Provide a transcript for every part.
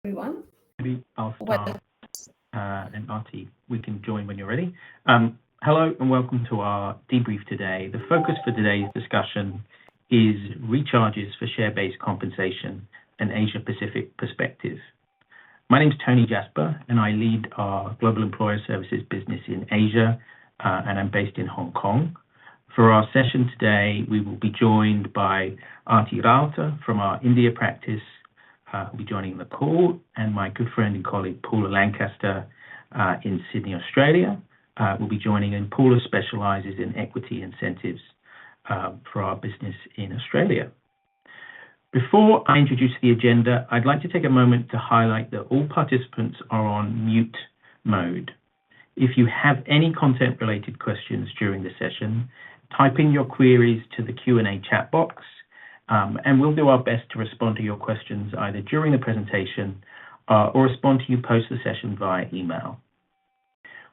everyone. Maybe I'll Well, start, and Artie, we can join when you're ready. Hello and welcome to our debrief today. The focus for today's discussion is recharges for share-based compensation and Asia-Pacific perspective. My name is Tony Jasper, and I lead our Global Employer Services business in Asia, and I'm based in Hong Kong. For our session today, we will be joined by Artie Rauter from our India practice, who'll be joining the call, and my good friend and colleague Paula Lancaster in Sydney, Australia, will be joining, and Paula specialises in equity incentives for our business in Australia. Before I introduce the agenda, I'd like to take a moment to highlight that all participants are on mute mode. If you have any content-related questions during the session, type in your queries to the Q&A chat box, and we'll do our best to respond to your questions either during the presentation or respond to you post the session via email.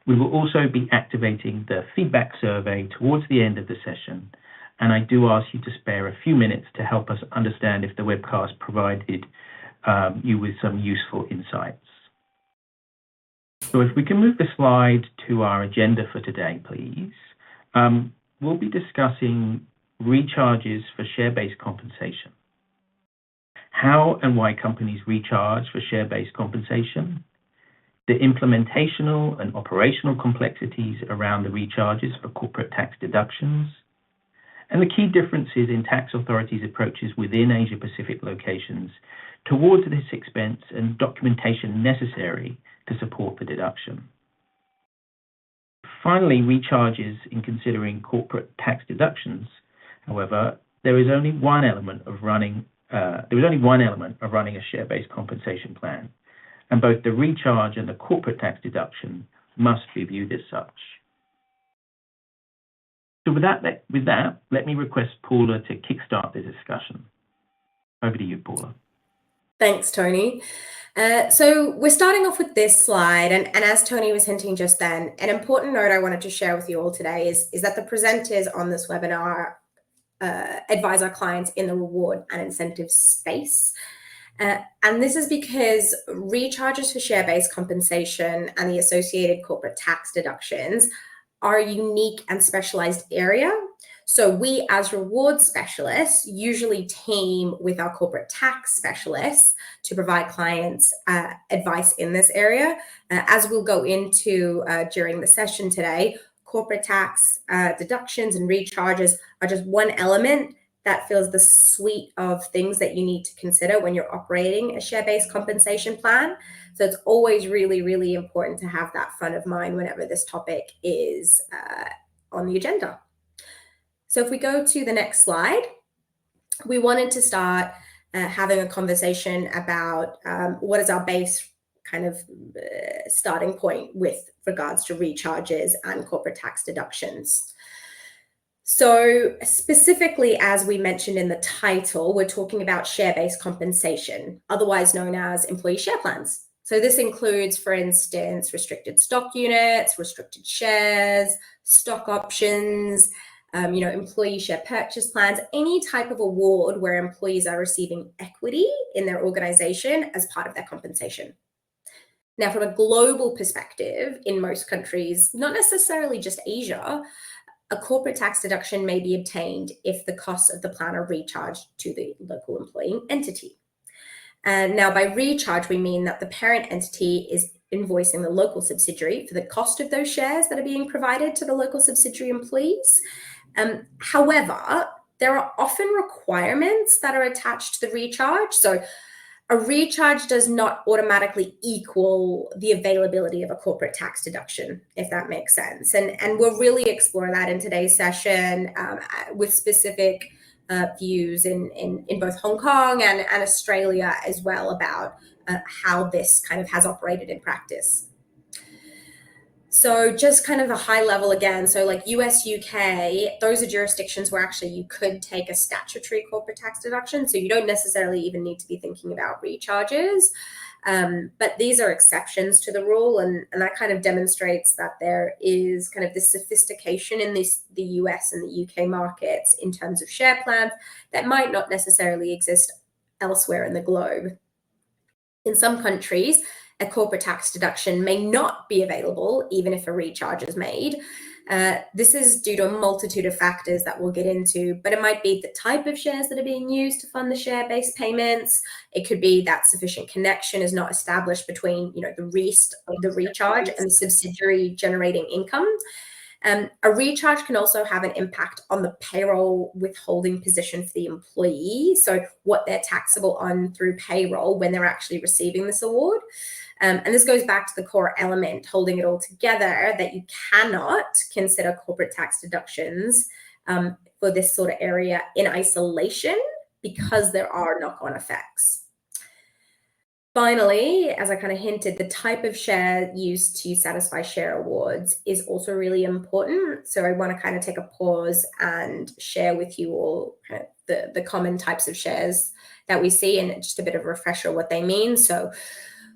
We will also be activating the feedback survey towards the end of the session, and I do ask you to spare a few minutes to help us understand if the webcast provided you with some useful insights. So if we can move the slide to our agenda for today, please. We'll be discussing recharges for share-based compensation. How and why companies recharge for share-based compensation, the implementational and operational complexities around the recharges for corporate tax deductions, and the key differences in tax authorities' approaches within Asia-Pacific locations towards this expense and documentation necessary to support the deduction. Finally, recharges in considering corporate tax deductions. However, there is only one element of running a share-based compensation plan, and both the recharge and the corporate tax deduction must be viewed as such. So with that, let me request Paula to kickstart the discussion. Over to you, Paula. Thanks, Tony. So we're starting off with this slide, and as Tony was hinting just then, an important note I wanted to share with you all today is that the presenters on this webinar advise our clients in the reward and incentive space. And this is because recharges for share-based compensation and the associated corporate tax deductions are a unique and specialized area. So we as reward specialists usually team with our corporate tax specialists to provide clients advice in this area. As we'll go into during the session today, corporate tax deductions and recharges are just one element that fills the suite of things that you need to consider when you're operating a share-based compensation plan. So it's always really, really important to have that front of mind whenever this topic is on the agenda. So if we go to the next slide, we wanted to start having a conversation about what is our base kind of starting point with regards to recharges and corporate tax deductions. So specifically, as we mentioned in the title, we're talking about share-based compensation, otherwise known as employee share plans. So this includes, for instance, restricted stock units, restricted shares, stock options, employee share purchase plans, any type of award where employees are receiving equity in their organization as part of their compensation. Now, from a global perspective, in most countries, not necessarily just Asia, a corporate tax deduction may be obtained if the costs of the plan are recharged to the local employing entity. And now by recharge, we mean that the parent entity is invoicing the local subsidiary for the cost of those shares that are being provided to the local subsidiary employees. However, there are often requirements that are attached to the recharge. So a recharge does not automatically equal the availability of a corporate tax deduction, if that makes sense. And we'll really explore that in today's session with specific views in both Hong Kong and Australia as well about how this kind of has operated in practice. So just kind of a high level again, so like US, UK, those are jurisdictions where actually you could take a statutory corporate tax deduction. So you don't necessarily even need to be thinking about recharges. But these are exceptions to the rule. And that kind of demonstrates that there is kind of this sophistication in the US and the UK markets in terms of share plans that might not necessarily exist elsewhere in the globe. In some countries, a corporate tax deduction may not be available even if a recharge is made. This is due to a multitude of factors that we'll get into, but it might be the type of shares that are being used to fund the share-based payments. It could be that sufficient connection is not established between, the recharge and the subsidiary generating income. A recharge can also have an impact on the payroll withholding position for the employee, so what they're taxable on through payroll when they're actually receiving this award. And this goes back to the core element, holding it all together, that you cannot consider corporate tax deductions for this sort of area in isolation because there are knock-on effects. Finally, as I kind of hinted, the type of share used to satisfy share awards is also really important. So I want to kind of take a pause and share with you all kind of the common types of shares that we see, and just a bit of a refresher what they mean. So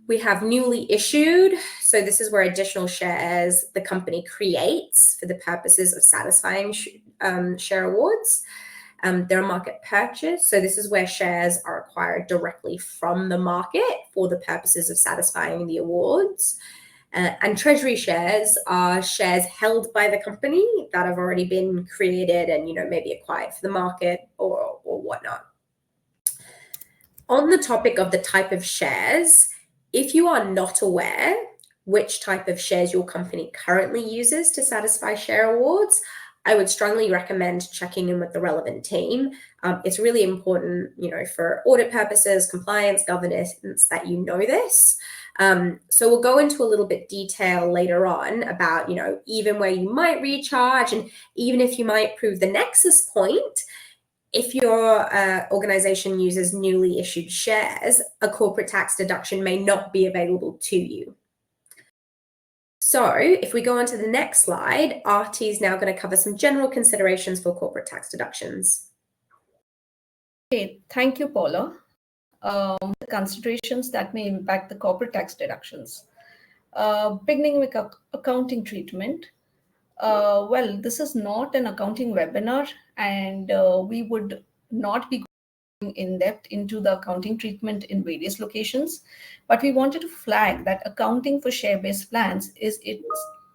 we have newly issued. So this is where additional shares the company creates for the purposes of satisfying share awards. There are market purchase. So this is where shares are acquired directly from the market for the purposes of satisfying the awards. And treasury shares are shares held by the company that have already been created and, maybe acquired for the market or whatnot. On the topic of the type of shares, if you are not aware which type of shares your company currently uses to satisfy share awards, I would strongly recommend checking in with the relevant team. It's really important, for audit purposes, compliance, governance, that you know this. So we'll go into a little bit detail later on about, even where you might recharge, and even if you might prove the nexus point, if your organization uses newly issued shares, a corporate tax deduction may not be available to you. So if we go on to the next slide, Artie is now going to cover some general considerations for corporate tax deductions. Okay, thank you, Paula. The considerations that may impact the corporate tax deductions. Beginning with accounting treatment. Well, this is not an accounting webinar, and we would not be going in depth into the accounting treatment in various locations, but we wanted to flag that accounting for share-based plans is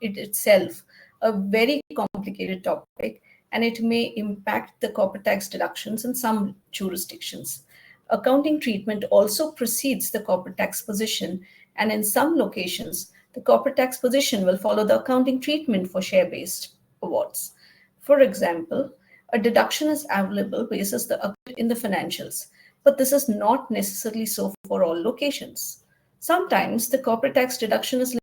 itself a very complicated topic, and it may impact the corporate tax deductions in some jurisdictions. Accounting treatment also precedes the corporate tax position, and in some locations, the corporate tax position will follow the accounting treatment for share-based awards. For example, a deduction is available basis in the financials, but this is not necessarily so for all locations. Sometimes the corporate tax deduction is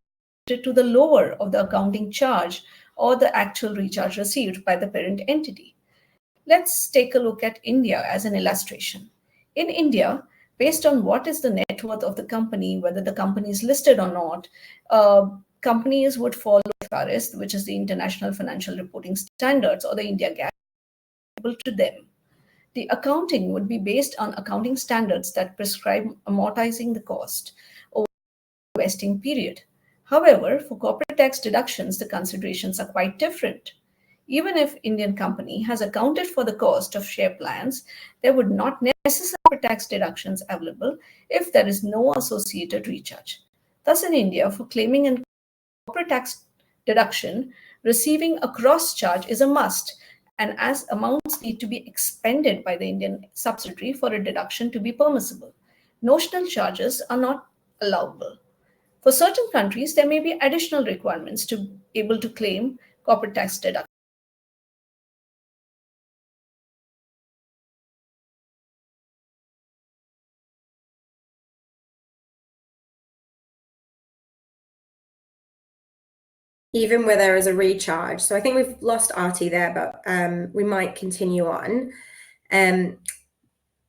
limited to the lower of the accounting charge or the actual recharge received by the parent entity. Let's take a look at India as an illustration. In India, based on what is the net worth of the company, whether the company is listed or not, companies would follow IFRS, which is the International Financial Reporting Standards, or the India GAAP, to them. The accounting would be based on accounting standards that prescribe amortizing the cost over the vesting period. However, for corporate tax deductions, the considerations are quite different. Even if Indian company has accounted for the cost of share plans, there would not necessarily be tax deductions available if there is no associated recharge. Thus, in India, for claiming a corporate tax deduction, receiving a cross charge is a must, and as amounts need to be expended by the Indian subsidiary for a deduction to be permissible. Notional charges are not allowable. For certain countries, there may be additional requirements to be able to claim corporate tax deduction. Even where there is a recharge. So I think we've lost Artie there, but we might continue on.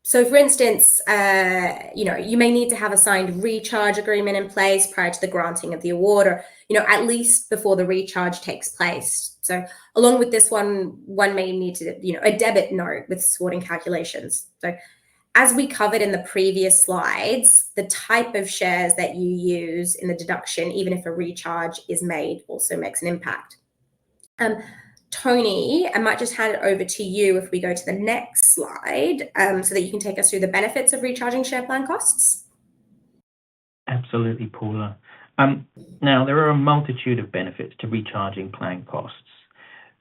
So for instance, you may need to have a signed recharge agreement in place prior to the granting of the award, or, at least before the recharge takes place. So along with this one may need to, a debit note with sorting calculations. So as we covered in the previous slides, the type of shares that you use in the deduction, even if a recharge is made, also makes an impact. Tony, I might just hand it over to you if we go to the next slide, so that you can take us through the benefits of recharging share plan costs. Absolutely, Paula. Now, there are a multitude of benefits to recharging plan costs.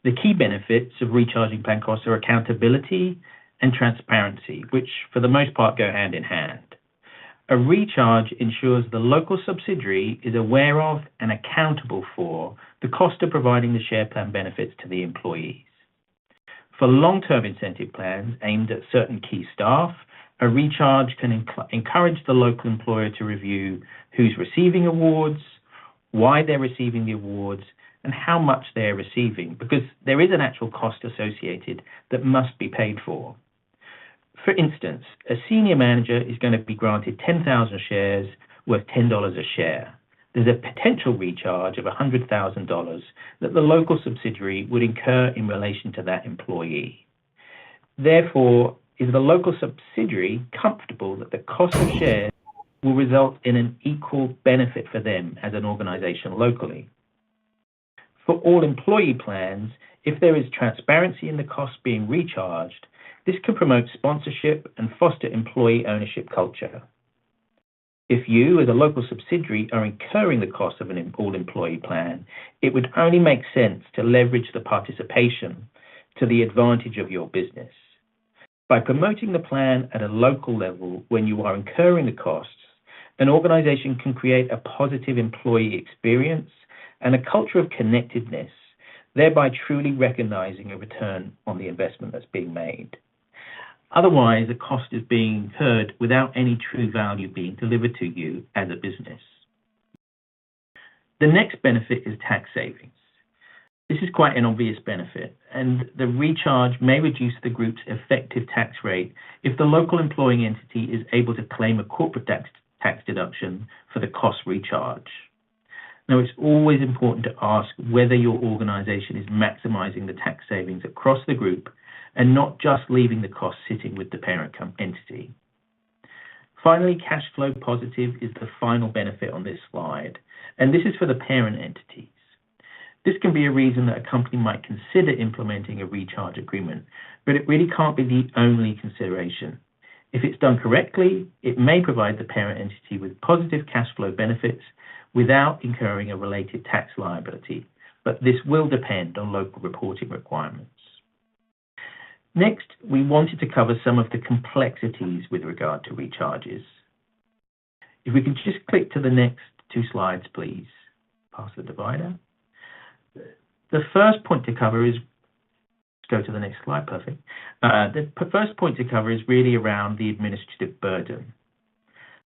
The key benefits of recharging plan costs are accountability and transparency, which for the most part go hand in hand. A recharge ensures the local subsidiary is aware of and accountable for the cost of providing the share plan benefits to the employees. For long-term incentive plans aimed at certain key staff, a recharge can encourage the local employer to review who's receiving awards, why they're receiving the awards, and how much they're receiving, because there is an actual cost associated that must be paid for. For instance, a senior manager is going to be granted 10,000 shares worth $10 a share. There's a potential recharge of $100,000 that the local subsidiary would incur in relation to that employee. Therefore, is the local subsidiary comfortable that the cost of shares will result in an equal benefit for them as an organization locally? For all employee plans, if there is transparency in the cost being recharged, this can promote sponsorship and foster employee ownership culture. If you, as a local subsidiary, are incurring the cost of an all-employee plan, it would only make sense to leverage the participation to the advantage of your business. By promoting the plan at a local level when you are incurring the costs, an organization can create a positive employee experience and a culture of connectedness, thereby truly recognizing a return on the investment that's being made. Otherwise, the cost is being incurred without any true value being delivered to you as a business. The next benefit is tax savings. This is quite an obvious benefit, and the recharge may reduce the group's effective tax rate if the local employing entity is able to claim a corporate tax deduction for the cost recharge. Now, it's always important to ask whether your organization is maximizing the tax savings across the group and not just leaving the cost sitting with the parent entity. Finally, cash flow positive is the final benefit on this slide, and this is for the parent entities. This can be a reason that a company might consider implementing a recharge agreement, but it really can't be the only consideration. If it's done correctly, it may provide the parent entity with positive cash flow benefits without incurring a related tax liability, but this will depend on local reporting requirements. Next, we wanted to cover some of the complexities with regard to recharges. If we can just click to the next two slides, please. Pass the divider. The first point to cover is, go to the next slide, perfect. The first point to cover is really around the administrative burden.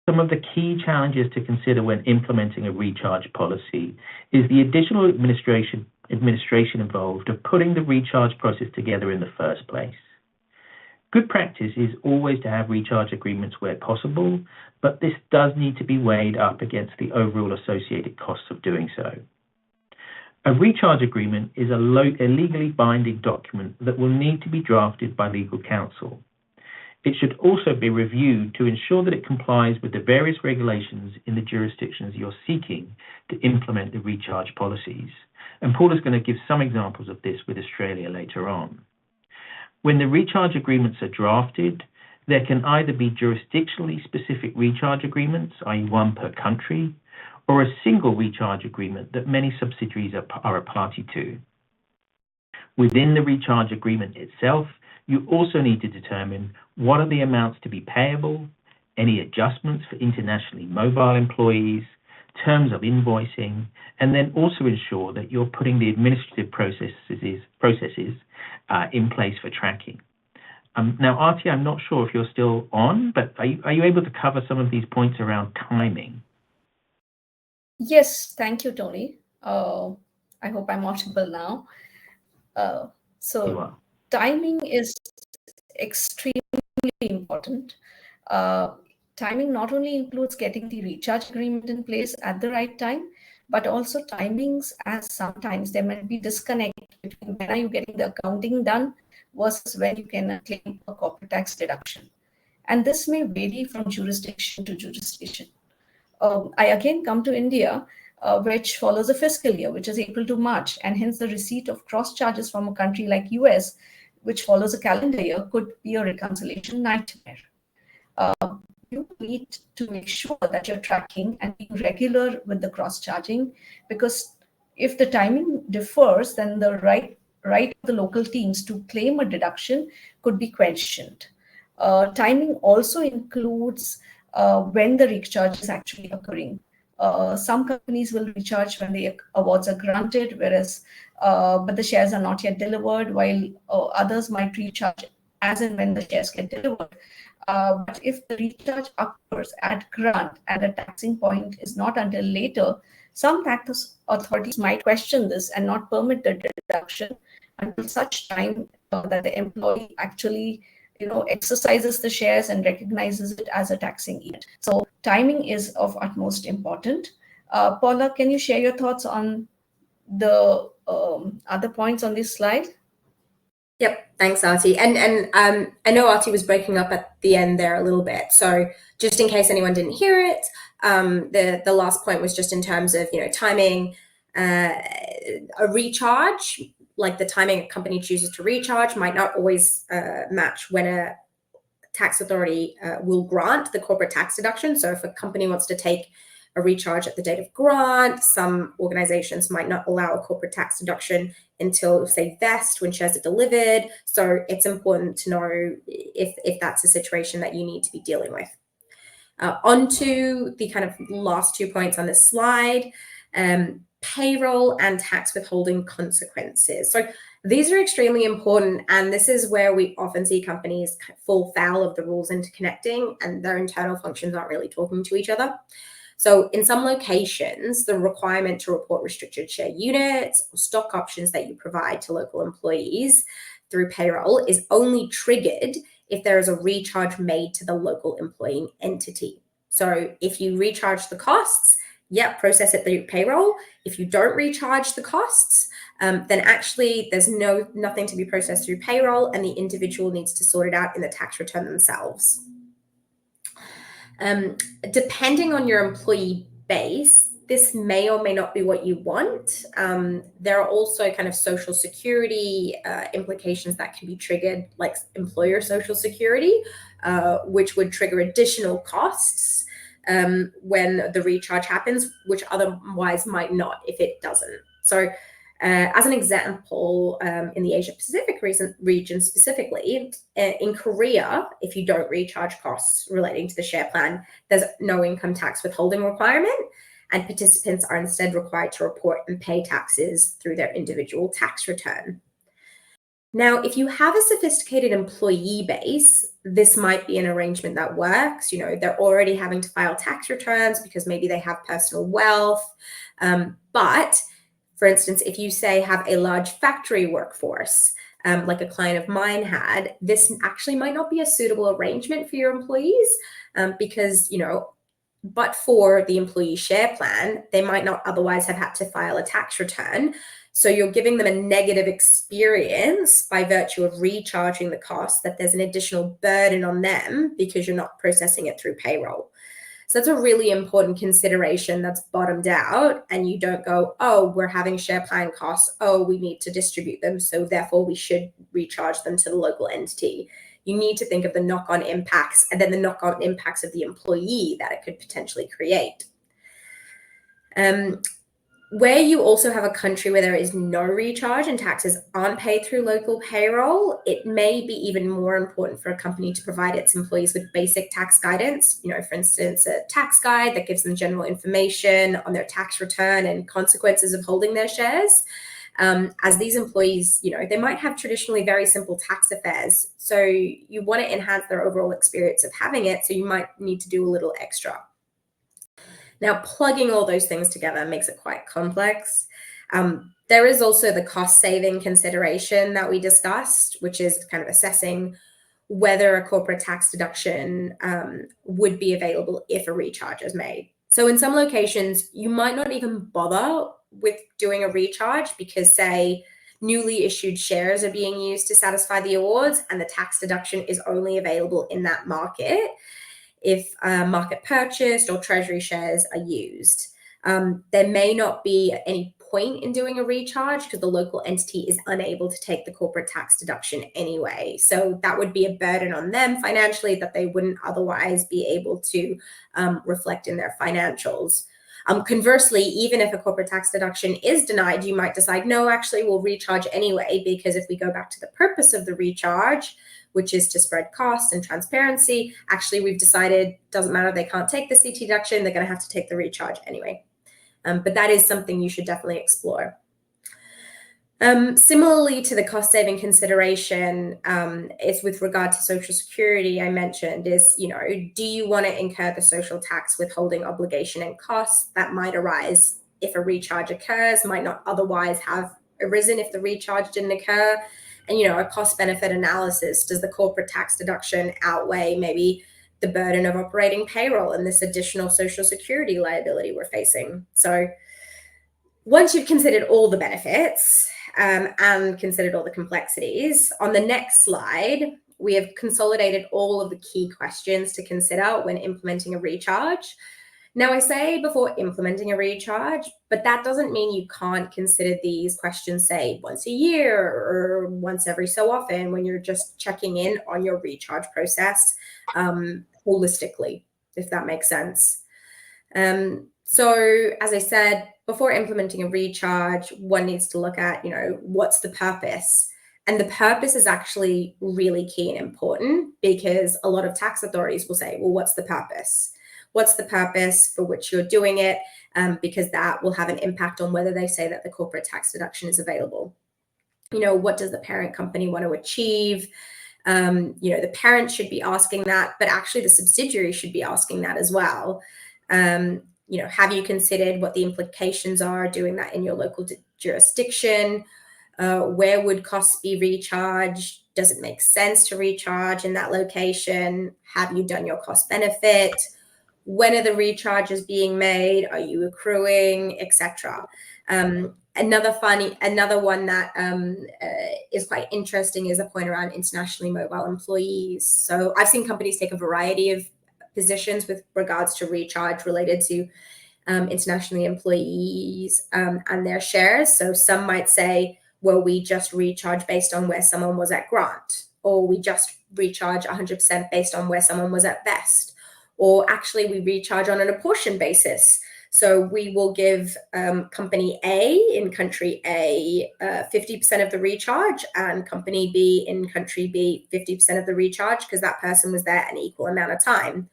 Some of the key challenges to consider when implementing a recharge policy is the additional administration involved of putting the recharge process together in the first place. Good practice is always to have recharge agreements where possible, but this does need to be weighed up against the overall associated costs of doing so. A recharge agreement is a legally binding document that will need to be drafted by legal counsel. It should also be reviewed to ensure that it complies with the various regulations in the jurisdictions you're seeking to implement the recharge policies. And Paul is going to give some examples of this with Australia later on. When the recharge agreements are drafted, there can either be jurisdictionally specific recharge agreements, i.e. one per country, or a single recharge agreement that many subsidiaries are a party to. Within the recharge agreement itself, you also need to determine what are the amounts to be payable, any adjustments for internationally mobile employees, terms of invoicing, and then also ensure that you're putting the administrative processes in place for tracking. Now, Artie, I'm not sure if you're still on, but are you able to cover some of these points around timing? Yes, thank you, Tony. I hope I'm audible now. So timing is extremely important. Timing not only includes getting the recharge agreement in place at the right time, but also timings, as sometimes there might be disconnect between when are you getting the accounting done versus when you can claim a corporate tax deduction. And this may vary from jurisdiction to jurisdiction. I again come to India, which follows a fiscal year, which is April to March, and hence the receipt of cross charges from a country like US, which follows a calendar year, could be a reconciliation nightmare. you need to make sure that you're tracking and being regular with the cross-charging, because if the timing differs, then the right of the local teams to claim a deduction could be questioned. Timing also includes when the recharge is actually occurring. Some companies will recharge when the awards are granted, whereas but the shares are not yet delivered, while others might recharge as and when the shares get delivered. But if the recharge occurs at grant and the taxing point is not until later, some tax authorities might question this and not permit the deduction until such time that the employee actually exercises the shares and recognizes it as a taxing event. So timing is of utmost important. Paula, can you share your thoughts on the other points on this slide? Yep, thanks, Arti. And I know Arti was breaking up at the end there a little bit. So just in case anyone didn't hear it, the last point was just in terms of timing a recharge. Like the timing a company chooses to recharge might not always match when a tax authority will grant the corporate tax deduction. So if a company wants to take a recharge at the date of grant, some organizations might not allow a corporate tax deduction until, say, vest, when shares are delivered. So it's important to know if that's a situation that you need to be dealing with. On to the kind of last 2 points on this slide. Payroll and tax withholding consequences. So these are extremely important, and this is where we often see companies fall foul of the rules interconnecting and their internal functions aren't really talking to each other. So in some locations, the requirement to report restricted share units or stock options that you provide to local employees through payroll is only triggered if there is a recharge made to the local employing entity. So if you recharge the costs, process it through payroll. If you don't recharge the costs, then actually there's nothing to be processed through payroll, and the individual needs to sort it out in the tax return themselves. Depending on your employee base, this may or may not be what you want. There are also kind of social security implications that can be triggered, like employer social security, which would trigger additional costs when the recharge happens, which otherwise might not if it doesn't. So as an example, in the Asia Pacific region specifically, in Korea, if you don't recharge costs relating to the share plan, there's no income tax withholding requirement, and participants are instead required to report and pay taxes through their individual tax return. Now, if you have a sophisticated employee base, this might be an arrangement that works. They're already having to file tax returns because maybe they have personal wealth. But for instance, if you say have a large factory workforce, like a client of mine had, this actually might not be a suitable arrangement for your employees because, but for the employee share plan, they might not otherwise have had to file a tax return. So you're giving them a negative experience by virtue of recharging the cost, that there's an additional burden on them because you're not processing it through payroll. So that's a really important consideration that's bottomed out, and you don't go, oh, we're having share plan costs. Oh, we need to distribute them, so therefore we should recharge them to the local entity. You need to think of the knock-on impacts and then the knock-on impacts of the employee that it could potentially create. Where you also have a country where there is no recharge and taxes aren't paid through local payroll, it may be even more important for a company to provide its employees with basic tax guidance. For instance, a tax guide that gives them general information on their tax return and consequences of holding their shares. As these employees, they might have traditionally very simple tax affairs. So you want to enhance their overall experience of having it. So you might need to do a little extra. Now, plugging all those things together makes it quite complex. There is also the cost-saving consideration that we discussed, which is kind of assessing whether a corporate tax deduction would be available if a recharge is made. So in some locations, you might not even bother with doing a recharge because, say, newly issued shares are being used to satisfy the awards, and the tax deduction is only available in that market if market purchased or treasury shares are used. There may not be any point in doing a recharge because the local entity is unable to take the corporate tax deduction anyway. So that would be a burden on them financially that they wouldn't otherwise be able to reflect in their financials. Conversely, even if a corporate tax deduction is denied, you might decide, no, actually, we'll recharge anyway, because if we go back to the purpose of the recharge, which is to spread costs and transparency, actually, we've decided, doesn't matter, they can't take the CT deduction, they're going to have to take the recharge anyway. But that is something you should definitely explore. Similarly to the cost saving consideration, is with regard to Social Security, I mentioned is, do you want to incur the social tax withholding obligation and costs that might arise if a recharge occurs, might not otherwise have arisen if the recharge didn't occur? And, a cost benefit analysis, does the corporate tax deduction outweigh maybe the burden of operating payroll and this additional Social Security liability we're facing? So once you've considered all the benefits and considered all the complexities, on the next slide, we have consolidated all of the key questions to consider when implementing a recharge. Now, I say before implementing a recharge, but that doesn't mean you can't consider these questions, say, once a year or once every so often when you're just checking in on your recharge process holistically, if that makes sense. So as I said, before implementing a recharge, one needs to look at, what's the purpose? And the purpose is actually really key and important, because a lot of tax authorities will say, well, what's the purpose? What's the purpose for which you're doing it? Because that will have an impact on whether they say that the corporate tax deduction is available. What does the parent company want to achieve? The parent should be asking that, but actually the subsidiary should be asking that as well. Have you considered what the implications are doing that in your local jurisdiction? Where would costs be recharged? Does it make sense to recharge in that location? Have you done your cost benefit? When are the recharges being made? Are you accruing, etc.? Another one that is quite interesting is a point around internationally mobile employees. So I've seen companies take a variety of positions with regards to recharge related to internationally employees and their shares. So some might say, well, we just recharge based on where someone was at grant, or we just recharge 100% based on where someone was at vest, or actually we recharge on an apportion basis. So we will give company A in country A 50% of the recharge, and company B in country B 50% of the recharge, because that person was there an equal amount of time.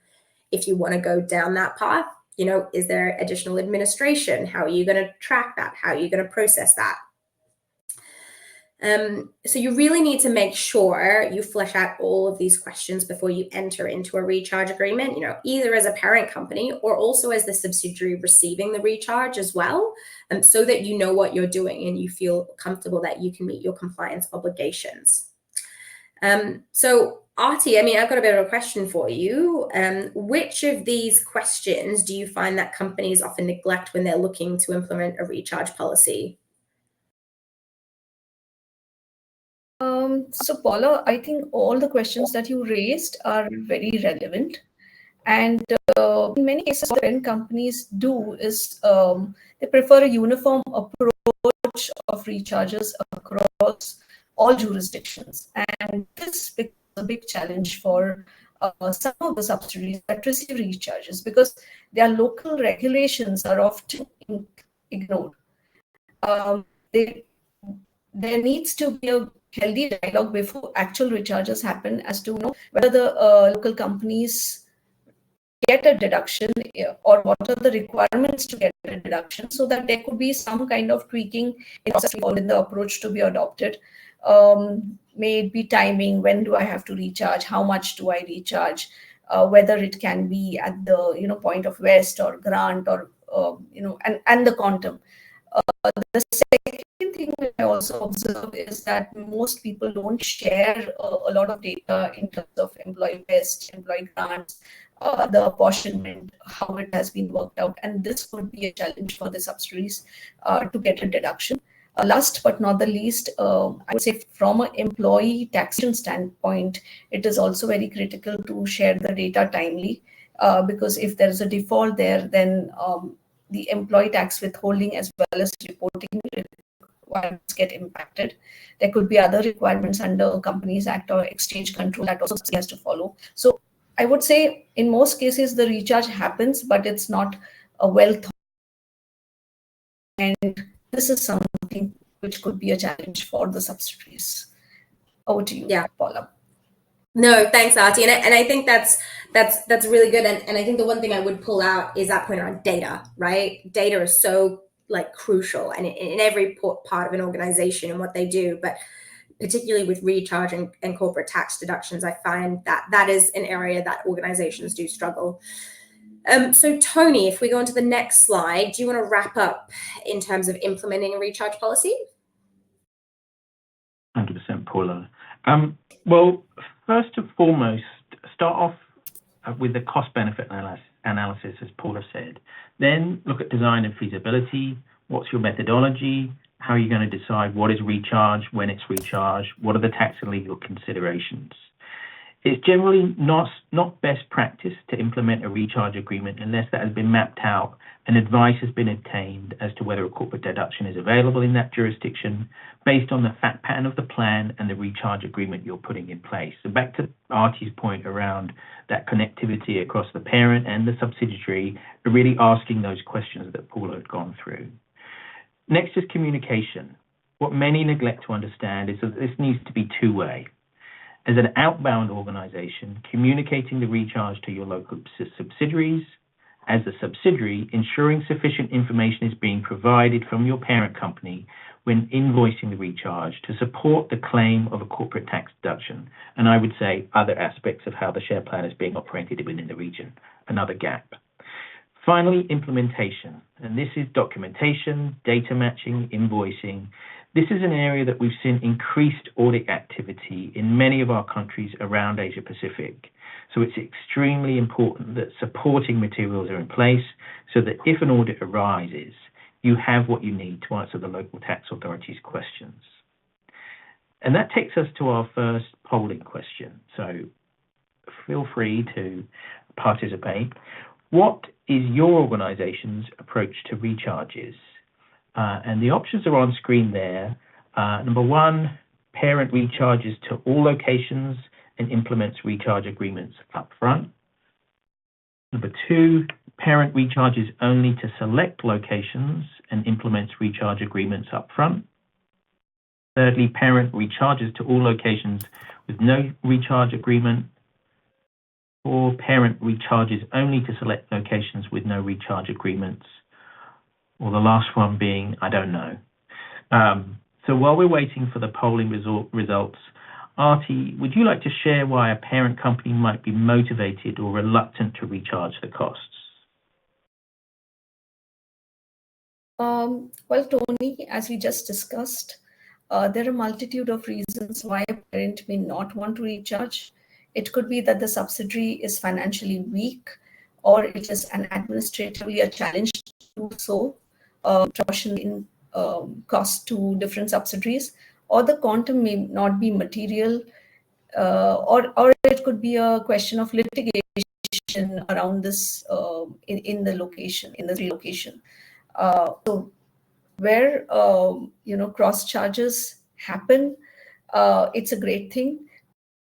If you want to go down that path, is there additional administration? How are you going to track that? How are you going to process that? So you really need to make sure you flesh out all of these questions before you enter into a recharge agreement, either as a parent company or also as the subsidiary receiving the recharge as well, so that you know what you're doing and you feel comfortable that you can meet your compliance obligations. So Artie, I've got a bit of a question for you. Which of these questions do you find that companies often neglect when they're looking to implement a recharge policy? So Paula, I think all the questions that you raised are very relevant. And in many cases, what parent companies do is they prefer a uniform approach of recharges across all jurisdictions. And this becomes a big challenge for some of the subsidiaries that receive recharges, because their local regulations are often ignored. There needs to be a healthy dialogue before actual recharges happen as to whether the local companies get a deduction or what are the requirements to get a deduction, so that there could be some kind of tweaking in the approach to be adopted. May it be timing, when do I have to recharge, how much do I recharge, whether it can be at the point of vest or grant, or and the quantum. The second thing I also observe is that most people don't share a lot of data in terms of employee vest, employee grants, the apportionment, how it has been worked out. And this could be a challenge for the subsidiaries to get a deduction. Last but not the least, I would say from an employee taxation standpoint, it is also very critical to share the data timely, because if there is a default there, then the employee tax withholding as well as reporting requirements get impacted. There could be other requirements under Companies Act or exchange control that also has to follow. So I would say in most cases the recharge happens, but it's not a well thought, and this is something which could be a challenge for the subsidiaries. Over to you, Paula. No, thanks, Aarti. And I think that's really good. And I think the one thing I would pull out is that point around data, right? Data is so crucial and in every part of an organization and what they do, but particularly with recharge and corporate tax deductions, I find that is an area that organizations do struggle. So Tony, if we go on to the next slide, do you want to wrap up in terms of implementing a recharge policy? 100%, Paula. Well, first and foremost, start off with the cost-benefit analysis, as Paula said. Then look at design and feasibility. What's your methodology? How are you going to decide what is recharge, when it's recharged? What are the tax and legal considerations? It's generally not best practice to implement a recharge agreement unless that has been mapped out and advice has been obtained as to whether a corporate deduction is available in that jurisdiction based on the fact pattern of the plan and the recharge agreement you're putting in place. So back to Aarti's point around that connectivity across the parent and the subsidiary, really asking those questions that Paula had gone through. Next is communication. What many neglect to understand is that this needs to be two-way. As an outbound organization, communicating the recharge to your local subsidiaries. As a subsidiary, ensuring sufficient information is being provided from your parent company when invoicing the recharge to support the claim of a corporate tax deduction. And I would say other aspects of how the share plan is being operated within the region, another gap. Finally, implementation. And this is documentation, data matching, invoicing. This is an area that we've seen increased audit activity in many of our countries around Asia Pacific. So it's extremely important that supporting materials are in place so that if an audit arises, you have what you need to answer the local tax authorities' questions. And that takes us to our first polling question. So feel free to participate. What is your organization's approach to recharges? And the options are on screen there. Number one, parent recharges to all locations and implements recharge agreements up front. Number two, parent recharges only to select locations and implements recharge agreements up front. Thirdly, parent recharges to all locations with no recharge agreement. Or parent recharges only to select locations with no recharge agreements. Or the last one being, I don't know. So while we're waiting for the polling results, Aarti, would you like to share why a parent company might be motivated or reluctant to recharge the costs? Well, Tony, as we just discussed, there are a multitude of reasons why a parent may not want to recharge. It could be that the subsidiary is financially weak, or it is administratively a challenge to do so, proportion in cost to different subsidiaries, or the quantum may not be material, or it could be a question of litigation around this in the location, in the relocation. So where cross charges happen, it's a great thing.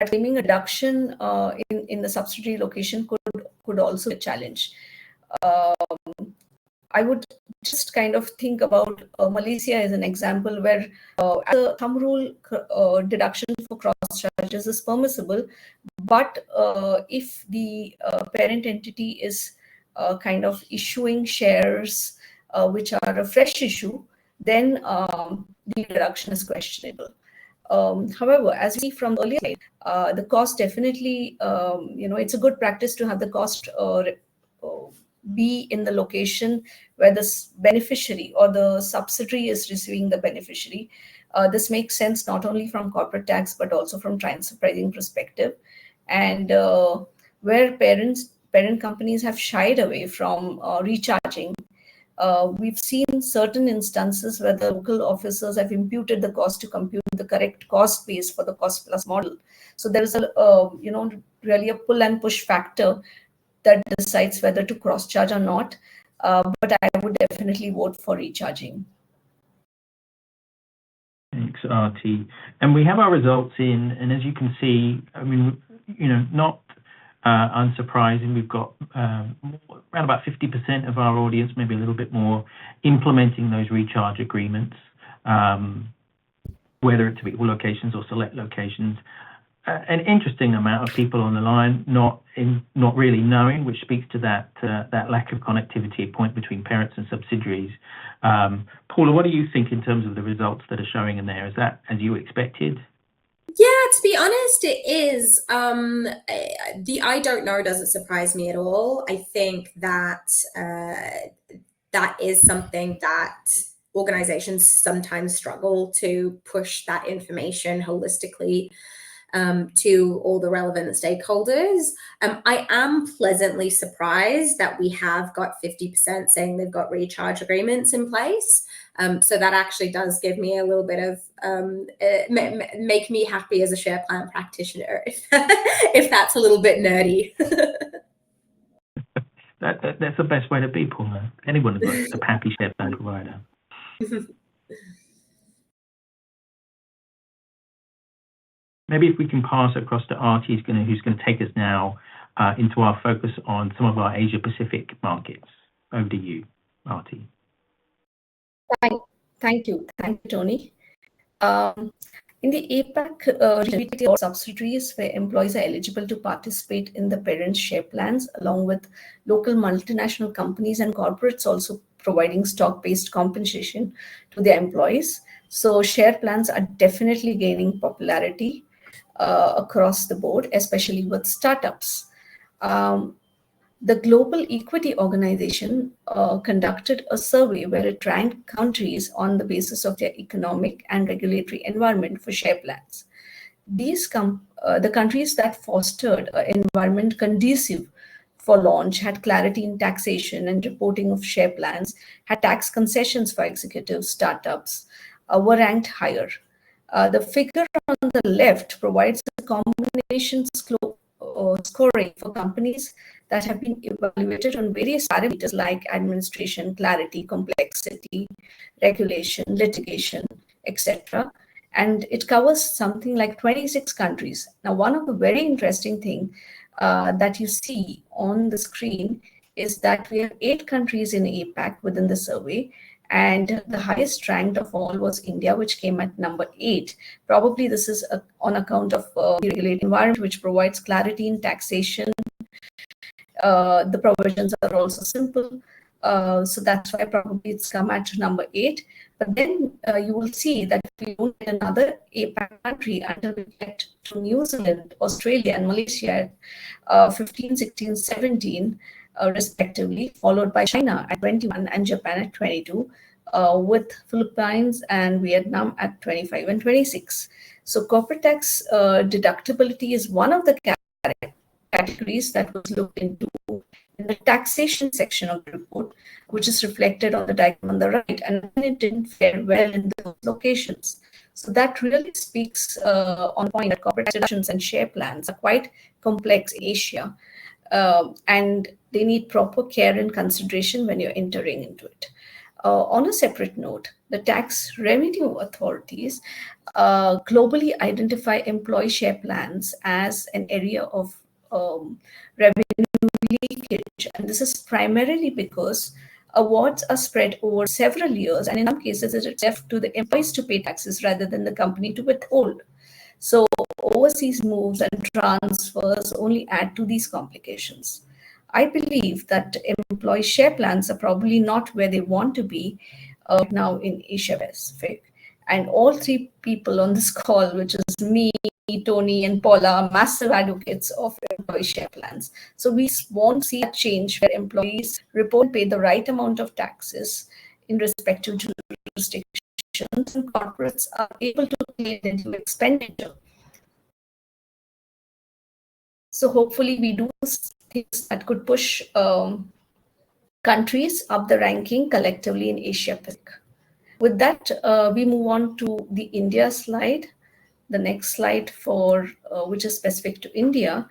Claiming a deduction in the subsidiary location could also be a challenge. I would just kind of think about Malaysia as an example where as a thumb rule, deduction for cross charges is permissible, but if the parent entity is kind of issuing shares which are a fresh issue, then the deduction is questionable. However, as we see from the earlier slide, the cost definitely, it's a good practice to have the cost be in the location where the beneficiary or the subsidiary is receiving the beneficiary. This makes sense not only from corporate tax but also from transfer pricing perspective. And where parent companies have shied away from recharging, we've seen certain instances where the local officers have imputed the cost to compute the correct cost base for the cost plus model. So there is a really a pull and push factor that decides whether to cross charge or not. but I would definitely vote for recharging. Thanks, Arti. And we have our results in, and as you can see, I mean, not unsurprising, we've got around about 50% of our audience, maybe a little bit more, implementing those recharge agreements, whether it to be all locations or select locations. An interesting amount of people on the line not really knowing, which speaks to that lack of connectivity point between parents and subsidiaries. Paula, what do you think in terms of the results that are showing in there? Is that as you expected? Yeah, to be honest, it is. The I don't know doesn't surprise me at all. I think that that is something that organizations sometimes struggle to push that information holistically to all the relevant stakeholders. I am pleasantly surprised that we have got 50% saying they've got recharge agreements in place. So that actually does give me a little bit of, make me happy as a share plan practitioner, if that's a little bit nerdy. That's the best way to be, Paula. Anyone who's got a happy share plan provider. Maybe if we can pass across to Arti, who's going to take us now into our focus on some of our Asia Pacific markets. Over to you, Arti. Thank you, Tony. In the APAC region, or subsidiaries where employees are eligible to participate in the parents' share plans, along with local multinational companies and corporates also providing stock-based compensation to their employees. So share plans are definitely gaining popularity across the board, especially with startups. The Global Equity Organization conducted a survey where it ranked countries on the basis of their economic and regulatory environment for share plans. The countries that fostered an environment conducive for launch, had clarity in taxation and reporting of share plans, had tax concessions for executives, startups, were ranked higher. The figure on the left provides a combination scoring for companies that have been evaluated on various parameters like administration, clarity, complexity, regulation, litigation, etc. And it covers something like 26 countries. Now, one of the very interesting things that you see on the screen is that we have 8 countries in APAC within the survey, and the highest ranked of all was India, which came at number 8. Probably this is on account of the regulated environment, which provides clarity in taxation. The provisions are also simple. So that's why probably it's come at number 8. But then you will see that we don't get another APAC country until we get to New Zealand, Australia, and Malaysia at 15, 16, 17, respectively, followed by China at 21 and Japan at 22, with Philippines and Vietnam at 25 and 26. So corporate tax deductibility is one of the categories that was looked into in the taxation section of the report, which is reflected on the diagram on the right, and it didn't fare well in those locations. So that really speaks on the point that corporate deductions and share plans are quite complex in Asia, and they need proper care and consideration when you're entering into it. On a separate note, the tax revenue authorities globally identify employee share plans as an area of revenue leakage, and this is primarily because awards are spread over several years, and in some cases it's left to the employees to pay taxes rather than the company to withhold. So overseas moves and transfers only add to these complications. I believe that employee share plans are probably not where they want to be now in Asia Pacific. And all 3 people on this call, which is me, Tony, and Paula, are massive advocates of employee share plans. So we won't see a change where employees report and pay the right amount of taxes in respective jurisdictions, and corporates are able to claim into expenditure. So hopefully we do things that could push countries up the ranking collectively in Asia Pacific. With that, we move on to the India slide, the next slide for which is specific to India.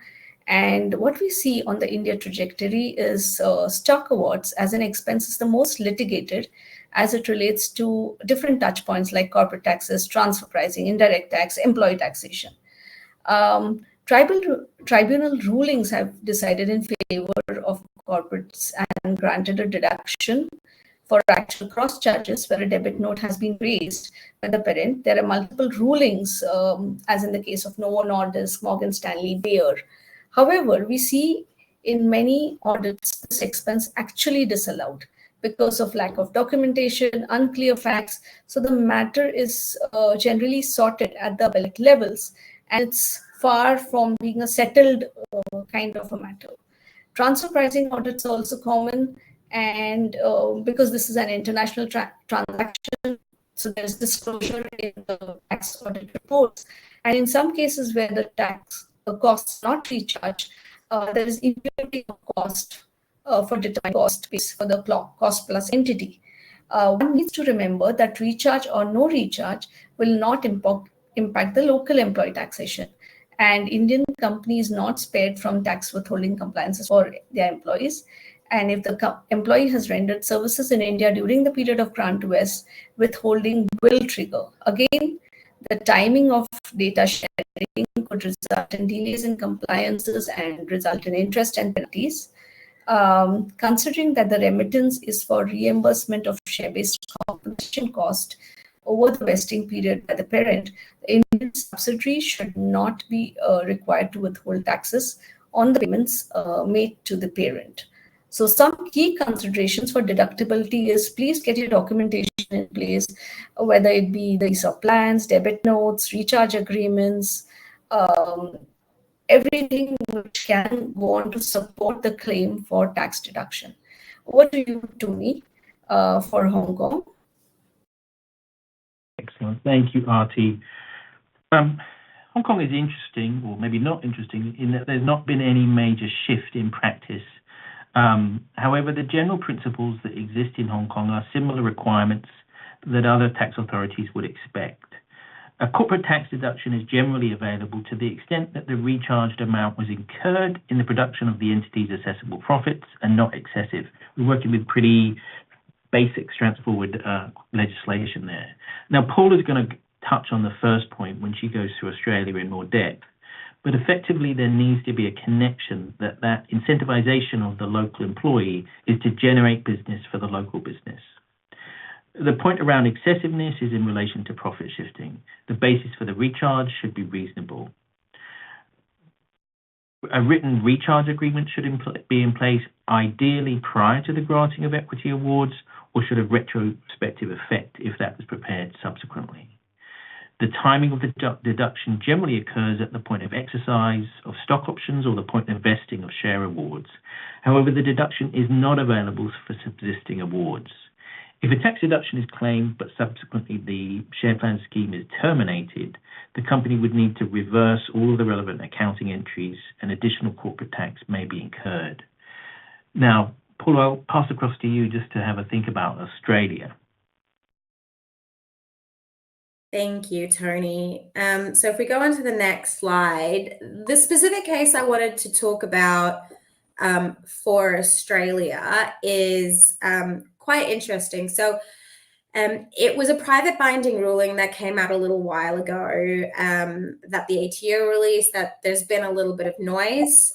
And what we see on the India trajectory is stock awards as an expense is the most litigated as it relates to different touch points like corporate taxes, transfer pricing, indirect tax, employee taxation. Tribunal rulings have decided in favor of corporates and granted a deduction for actual cross charges where a debit note has been raised by the parent. There are multiple rulings, as in the case of Novo Nordisk, Morgan Stanley, Bayer. However, we see in many audits this expense actually disallowed because of lack of documentation, unclear facts. So the matter is generally sorted at the appellate levels, and it's far from being a settled kind of a matter. Transfer pricing audits are also common, and because this is an international transaction, so there's disclosure in the tax audit reports. And in some cases where the tax costs not recharged, there is imputing of cost for determining cost base for the cost plus entity. One needs to remember that recharge or no recharge will not impact the local employee taxation. And Indian company is not spared from tax withholding compliances for their employees. And if the employee has rendered services in India during the period of grant to West, withholding will trigger. Again, the timing of data sharing could result in delays in compliances and result in interest and penalties. Considering that the remittance is for reimbursement of share-based compensation cost over the vesting period by the parent, the Indian subsidiary should not be required to withhold taxes on the payments made to the parent. So some key considerations for deductibility is please get your documentation in place, whether it be the ESOP plans, debit notes, recharge agreements, everything which can go on to support the claim for tax deduction. Over to you, Tony, for Hong Kong. Excellent. Thank you, Arti. Hong Kong is interesting, or maybe not interesting, in that there's not been any major shift in practice. However, the general principles that exist in Hong Kong are similar requirements that other tax authorities would expect. A corporate tax deduction is generally available to the extent that the recharged amount was incurred in the production of the entity's assessable profits and not excessive. We're working with pretty basic, straightforward legislation there. Now, Paula's going to touch on the first point when she goes through Australia in more depth, but effectively there needs to be a connection that incentivization of the local employee is to generate business for the local business. The point around excessiveness is in relation to profit shifting. The basis for the recharge should be reasonable. A written recharge agreement should be in place, ideally prior to the granting of equity awards, or should have retrospective effect if that was prepared subsequently. The timing of the deduction generally occurs at the point of exercise of stock options or the point of vesting of share awards. However, the deduction is not available for subsisting awards. If a tax deduction is claimed but subsequently the share plan scheme is terminated, the company would need to reverse all of the relevant accounting entries and additional corporate tax may be incurred. Now, Paul, I'll pass across to you just to have a think about Australia. Thank you, Tony. So if we go on to the next slide, the specific case I wanted to talk about for Australia is quite interesting. So it was a private binding ruling that came out a little while ago that the ATO released that there's been a little bit of noise.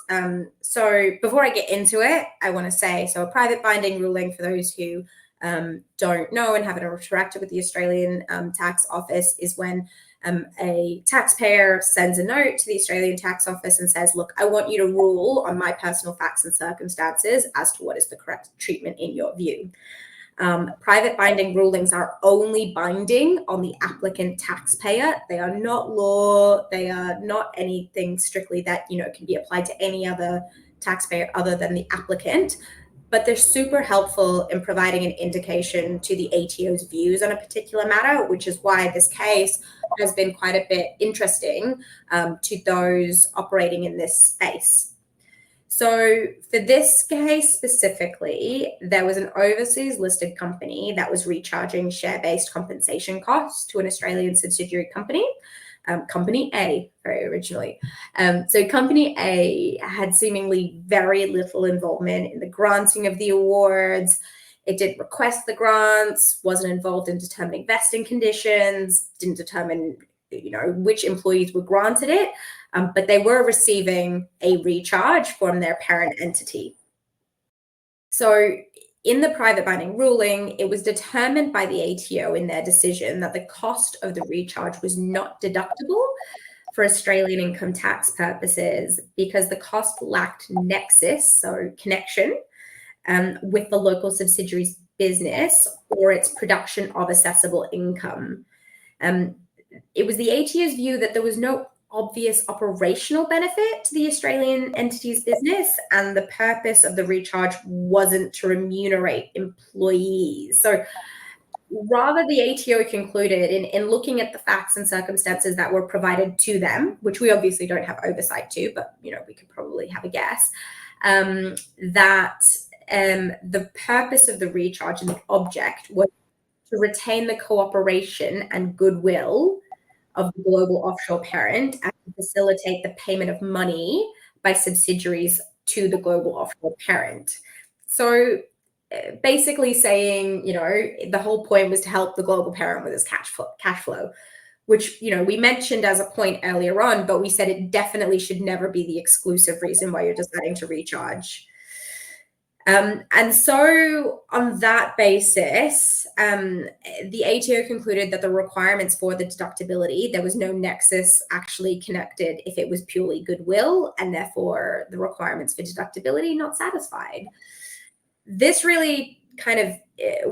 So before I get into it, I want to say, so a private binding ruling, for those who don't know and haven't interacted with the Australian Tax Office, is when a taxpayer sends a note to the Australian Tax Office and says, look, I want you to rule on my personal facts and circumstances as to what is the correct treatment in your view. Private binding rulings are only binding on the applicant taxpayer. They are not law. They are not anything strictly that, can be applied to any other taxpayer other than the applicant. But they're super helpful in providing an indication to the ATO's views on a particular matter, which is why this case has been quite a bit interesting to those operating in this space. So for this case specifically, there was an overseas listed company that was recharging share-based compensation costs to an Australian subsidiary company. Company A very originally. So Company A had seemingly very little involvement in the granting of the awards. It didn't request the grants, wasn't involved in determining vesting conditions, didn't determine which employees were granted it, but they were receiving a recharge from their parent entity. So in the private binding ruling, it was determined by the ATO in their decision that the cost of the recharge was not deductible for Australian income tax purposes because the cost lacked nexus, so connection, with the local subsidiary's business or its production of assessable income. It was the ATO's view that there was no obvious operational benefit to the Australian entity's business, and the purpose of the recharge wasn't to remunerate employees. So rather, the ATO concluded in looking at the facts and circumstances that were provided to them, which we obviously don't have oversight to, but we could probably have a guess, that the purpose of the recharge and the object was to retain the cooperation and goodwill of the global offshore parent and to facilitate the payment of money by subsidiaries to the global offshore parent. So basically saying, the whole point was to help the global parent with its cash flow, which, we mentioned as a point earlier on, but we said it definitely should never be the exclusive reason why you're deciding to recharge. And so on that basis, the ATO concluded that the requirements for the deductibility, there was no nexus actually connected if it was purely goodwill, and therefore the requirements for deductibility not satisfied. This really kind of,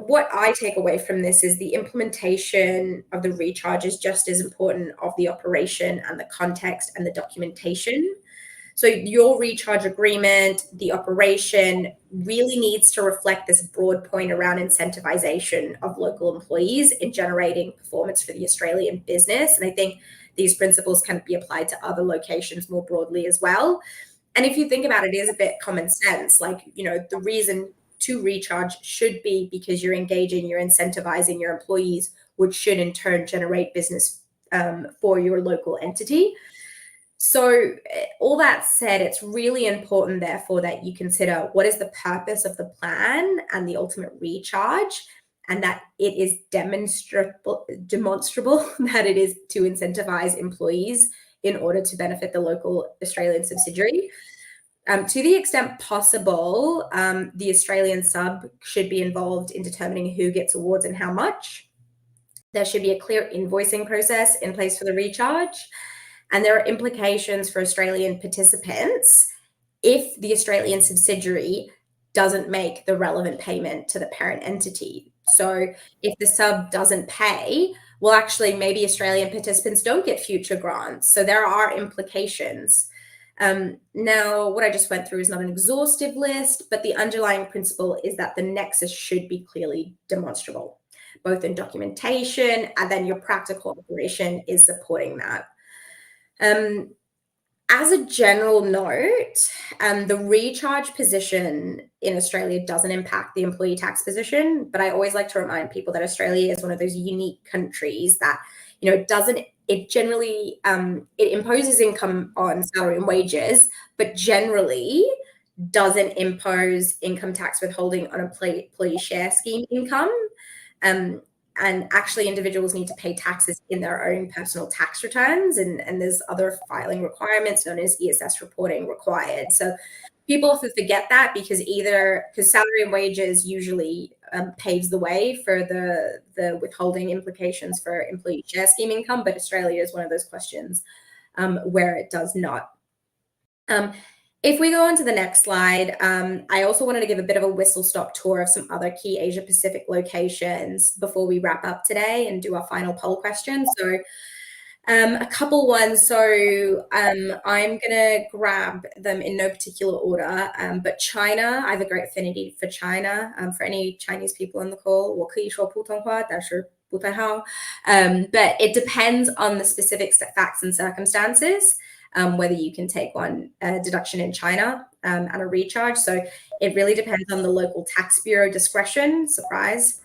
what I take away from this is the implementation of the recharge is just as important of the operation and the context and the documentation. So your recharge agreement, the operation really needs to reflect this broad point around incentivization of local employees in generating performance for the Australian business. And I think these principles can be applied to other locations more broadly as well. And if you think about it, it is a bit common sense. Like, the reason to recharge should be because you're engaging, you're incentivizing your employees, which should in turn generate business for your local entity. So all that said, it's really important, therefore, that you consider what is the purpose of the plan and the ultimate recharge, and that it is demonstrable that it is to incentivize employees in order to benefit the local Australian subsidiary. To the extent possible, the Australian sub should be involved in determining who gets awards and how much. There should be a clear invoicing process in place for the recharge. And there are implications for Australian participants if the Australian subsidiary doesn't make the relevant payment to the parent entity. So if the sub doesn't pay, well, actually, maybe Australian participants don't get future grants. So there are implications. Now, what I just went through is not an exhaustive list, but the underlying principle is that the nexus should be clearly demonstrable, both in documentation and then your practical operation is supporting that. As a general note, the recharge position in Australia doesn't impact the employee tax position, but I always like to remind people that Australia is one of those unique countries that, it generally, it imposes income on salary and wages, but generally doesn't impose income tax withholding on employee share scheme income. And actually, individuals need to pay taxes in their own personal tax returns, and there's other filing requirements known as ESS reporting required. So people often forget that because salary and wages usually paves the way for the withholding implications for employee share scheme income, but Australia is one of those questions where it does not. If we go on to the next slide, I also wanted to give a bit of a whistle-stop tour of some other key Asia-Pacific locations before we wrap up today and do our final poll question. So a couple ones. So I'm going to grab them in no particular order, but China, I have a great affinity for China. For any Chinese people on the call, 我可以说普通话，但是不太好. But it depends on the specific facts and circumstances. Whether you can take one deduction in China and a recharge. So it really depends on the local tax bureau discretion. Surprise.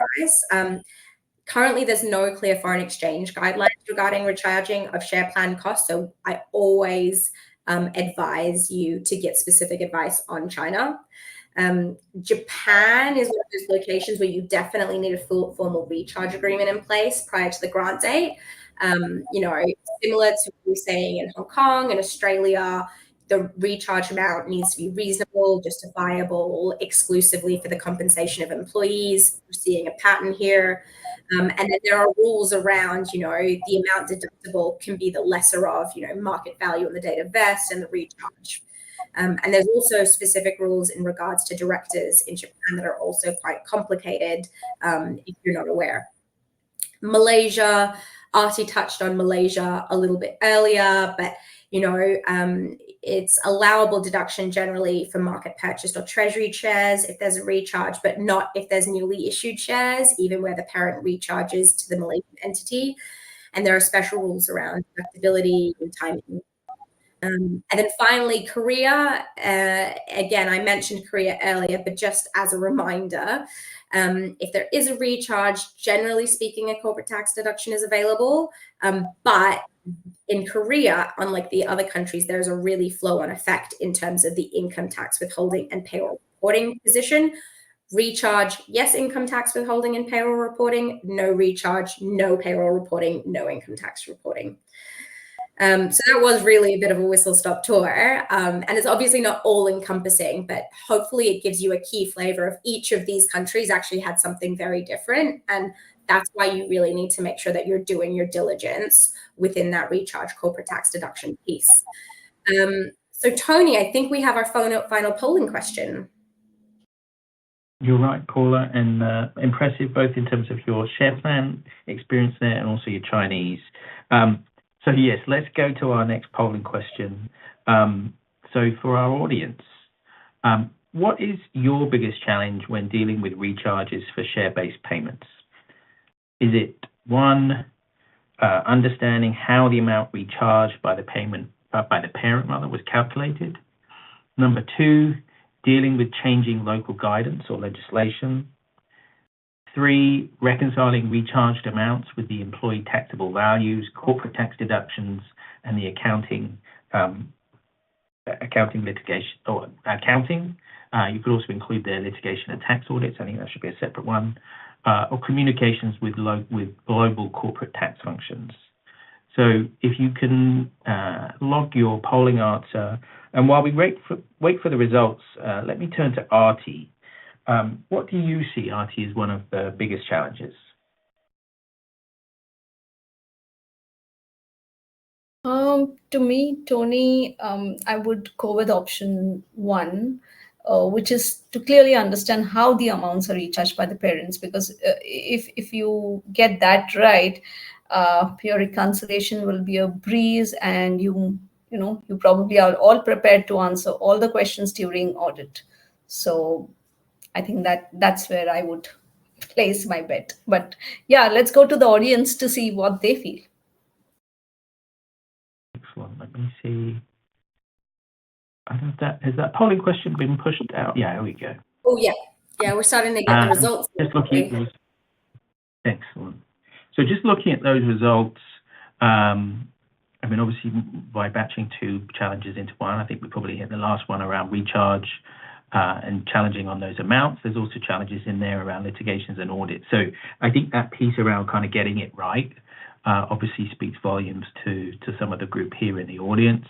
Currently, there's no clear foreign exchange guidelines regarding recharging of share plan costs. So I always advise you to get specific advice on China. Japan is one of those locations where you definitely need a full formal recharge agreement in place prior to the grant date. Similar to what we're saying in Hong Kong and Australia, the recharge amount needs to be reasonable, justifiable, exclusively for the compensation of employees. We're seeing a pattern here. And then there are rules around, the amount deductible can be the lesser of, market value on the date of vest and the recharge. And there's also specific rules in regards to directors in Japan that are also quite complicated if you're not aware. Malaysia, Artie touched on Malaysia a little bit earlier, but it's allowable deduction generally for market purchased or treasury shares if there's a recharge, but not if there's newly issued shares, even where the parent recharges to the Malaysian entity. And there are special rules around deductibility and timing. And then finally, Korea. Again, I mentioned Korea earlier, but just as a reminder, if there is a recharge, generally speaking, a corporate tax deduction is available. But in Korea, unlike the other countries, there's a really flow-on effect in terms of the income tax withholding and payroll reporting position. Recharge, yes, income tax withholding and payroll reporting. No recharge, no payroll reporting, no income tax reporting. So that was really a bit of a whistle-stop tour. And it's obviously not all-encompassing, but hopefully it gives you a key flavor of each of these countries actually had something very different. And that's why you really need to make sure that you're doing your diligence within that recharge corporate tax deduction piece. So Tony, I think we have our final polling question. You're right, Paula, and impressive both in terms of your share plan experience there and also your Chinese. So yes, let's go to our next polling question. So for our audience, what is your biggest challenge when dealing with recharges for share-based payments? Is it one, understanding how the amount recharged by the parent was calculated? Number two, dealing with changing local guidance or legislation. 3, reconciling recharged amounts with the employee taxable values, corporate tax deductions, and the accounting litigation or accounting. You could also include the litigation and tax audits. I think that should be a separate one. Or communications with global corporate tax functions. So if you can log your polling answer, and while we wait for the results, let me turn to Artie. What do you see, Artie, as one of the biggest challenges? To me, Tony, I would go with option 1, which is to clearly understand how the amounts are recharged by the parents. Because if you get that right, your reconciliation will be a breeze, and you probably are all prepared to answer all the questions during audit. So I think that's where I would place my bet. But yeah, let's go to the audience to see what they feel. Excellent. Let me see. I don't know has that polling question been pushed out? Yeah, here we go. Oh yeah, we're starting to get the results. Just looking at those. Excellent. So just looking at those results, obviously by batching 2 challenges into one, I think we probably hit the last one around recharge and challenging on those amounts. There's also challenges in there around litigations and audits. So I think that piece around kind of getting it right obviously speaks volumes to some of the group here in the audience.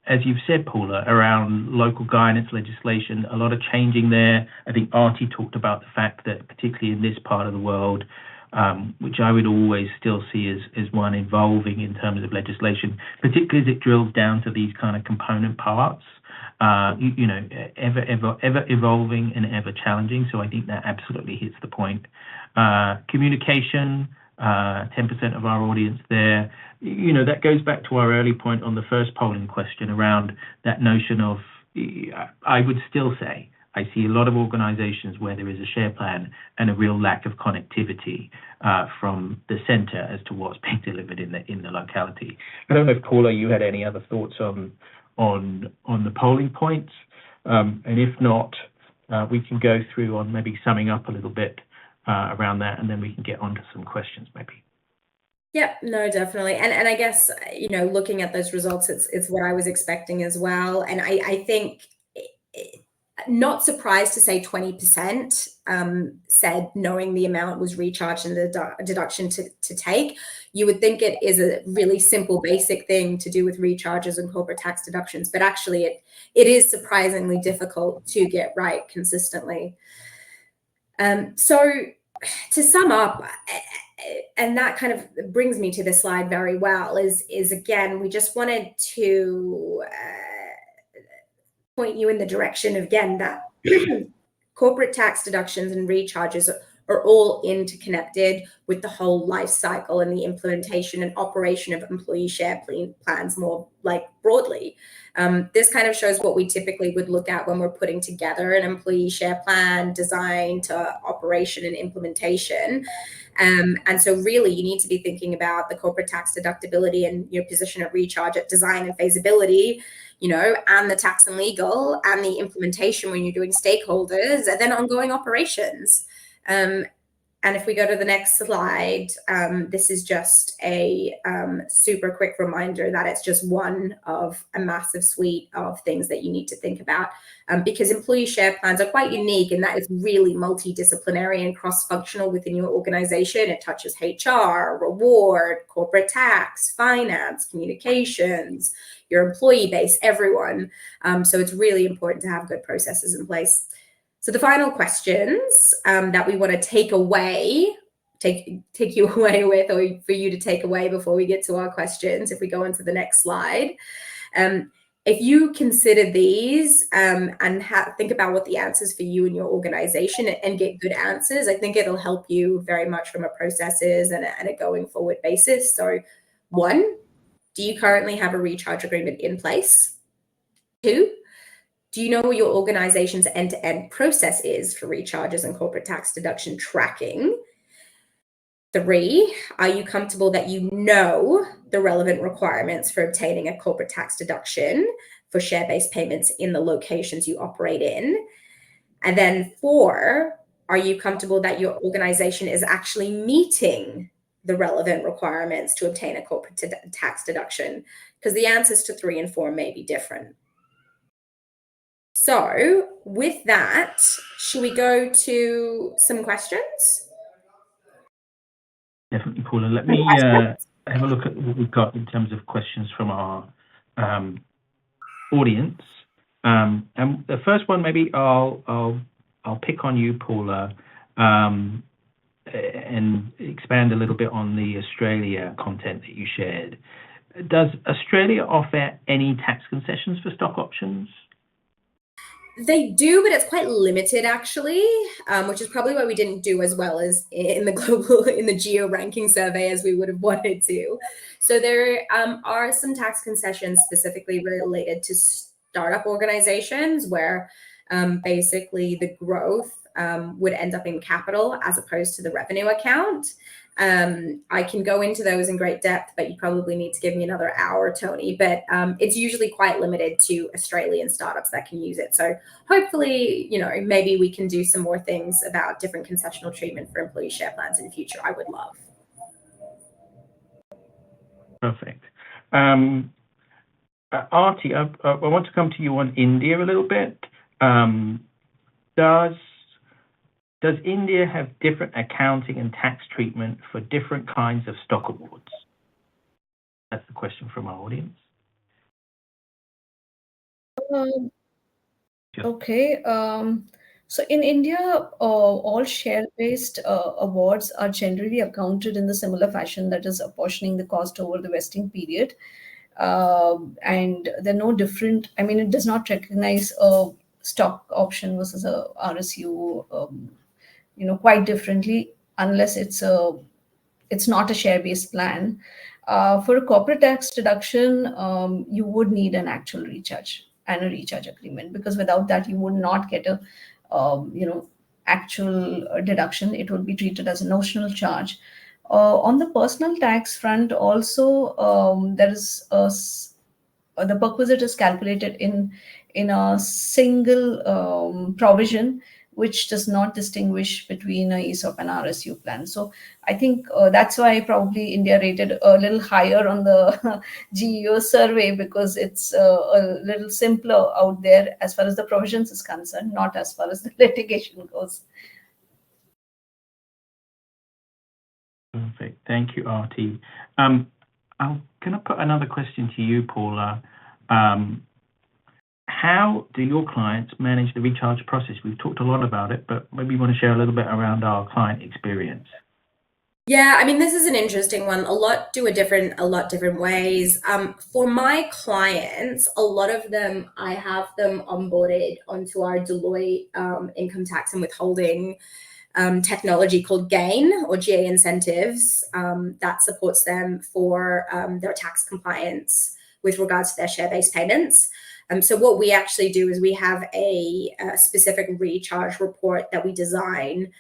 As you've said, Paula, around local guidance legislation, a lot of changing there. I think Artie talked about the fact that particularly in this part of the world, which I would always still see as one evolving in terms of legislation, particularly as it drills down to these kind of component parts, ever evolving and ever challenging. So I think that absolutely hits the point. Communication, 10% of our audience there. That goes back to our early point on the first polling question around that notion of, I would still say, I see a lot of organizations where there is a share plan and a real lack of connectivity from the center as to what's being delivered in the locality. I don't know if, Paula, you had any other thoughts on the polling points, and if not, we can go through on maybe summing up a little bit around that, and then we can get on to some questions maybe. Yeah, no, definitely. And I guess, looking at those results, it's what I was expecting as well. And I think not surprised to say 20% said knowing the amount was recharged and the deduction to take. You would think it is a really simple, basic thing to do with recharges and corporate tax deductions, but actually it is surprisingly difficult to get right consistently. So to sum up, and that kind of brings me to this slide very well, is again, we just wanted to point you in the direction of, again, that corporate tax deductions and recharges are all interconnected with the whole life cycle and the implementation and operation of employee share plans more broadly. This kind of shows what we typically would look at when we're putting together an employee share plan, design to operation and implementation. And so really you need to be thinking about the corporate tax deductibility and your position at recharge at design and feasibility, and the tax and legal and the implementation when you're doing stakeholders, and then ongoing operations. And if we go to the next slide, this is just a super quick reminder that it's just one of a massive suite of things that you need to think about, because employee share plans are quite unique, and that is really multidisciplinary and cross-functional within your organization. It touches HR, reward, corporate tax, finance, communications, your employee base, everyone. So it's really important to have good processes in place. So the final questions that we want to take you away with, or for you to take away before we get to our questions, if we go on to the next slide. If you consider these and think about what the answers for you and your organization and get good answers, I think it'll help you very much from a processes and a going forward basis. So 1, do you currently have a recharge agreement in place? 2, do you know what your organization's end-to-end process is for recharges and corporate tax deduction tracking? 3, are you comfortable that you know the relevant requirements for obtaining a corporate tax deduction for share-based payments in the locations you operate in? And then 4, are you comfortable that your organization is actually meeting the relevant requirements to obtain a corporate tax deduction? Because the answers to 3 and 4 may be different. So with that, should we go to some questions? Definitely, Paula. Let me have a look at what we've got in terms of questions from our audience. And the first one, maybe I'll pick on you, Paula, and expand a little bit on the Australia content that you shared. Does Australia offer any tax concessions for stock options? They do, but it's quite limited actually, which is probably why we didn't do as well as in the geo ranking survey as we would have wanted to. So there are some tax concessions specifically related to startup organizations where basically the growth would end up in capital as opposed to the revenue account. I can go into those in great depth, but you probably need to give me another hour, Tony. But it's usually quite limited to Australian startups that can use it. So hopefully, maybe we can do some more things about different concessional treatment for employee share plans in the future. I would love. Perfect. Artie, I want to come to you on India a little bit. Does India have different accounting and tax treatment for different kinds of stock awards? That's the question from our audience. Okay. So in India, all share-based awards are generally accounted in the similar fashion, that is apportioning the cost over the vesting period. And they're no different. I mean, it does not recognize a stock option versus a RSU, quite differently, unless it's not a share-based plan. For a corporate tax deduction, you would need an actual recharge and a recharge agreement, because without that, you would not get a actual deduction. It would be treated as a notional charge. On the personal tax front, also there is the perquisite is calculated in a single provision which does not distinguish between a ESOP and RSU plan. So I think that's why probably India rated a little higher on the GEO survey, because it's a little simpler out there as far as the provisions is concerned, not as far as the litigation goes. Perfect. Thank you, Arti. I'm going to put another question to you, Paula. How do your clients manage the recharge process? We've talked a lot about it, but maybe you want to share a little bit around our client experience. Yeah, I mean, this is an interesting one. A lot different ways. For my clients, a lot of them, I have them onboarded onto our Deloitte income tax and withholding technology called GAIN, or GA incentives, that supports them for their tax compliance with regards to their share-based payments. So what we actually do is we have a specific recharge report that we design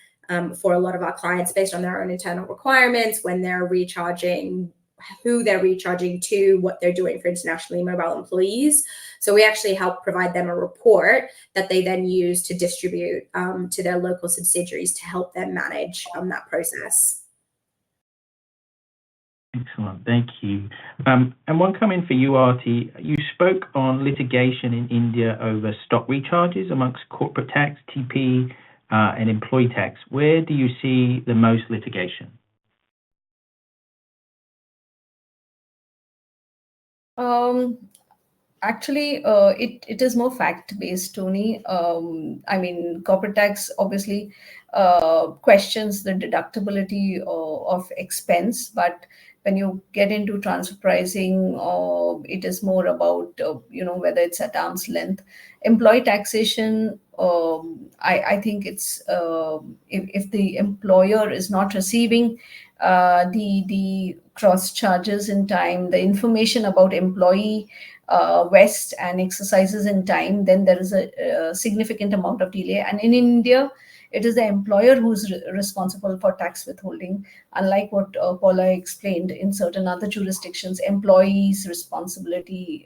for a lot of our clients based on their own internal requirements, when they're recharging, who they're recharging to, what they're doing for internationally mobile employees. So we actually help provide them a report that they then use to distribute to their local subsidiaries to help them manage that process. Excellent, thank you. And one comment for you, Arti. You spoke on litigation in India over stock recharges amongst corporate tax, TP, and employee tax. Where do you see the most litigation? Actually, it is more fact-based, Tony. I mean, corporate tax obviously questions the deductibility of expense, but when you get into transfer pricing, it is more about whether it's at arm's length. Employee taxation, I think it's if the employer is not receiving the cross charges in time, the information about employee vest and exercises in time, then there is a significant amount of delay. And in India, it is the employer who's responsible for tax withholding. Unlike what Paula explained, in certain other jurisdictions, employees' responsibility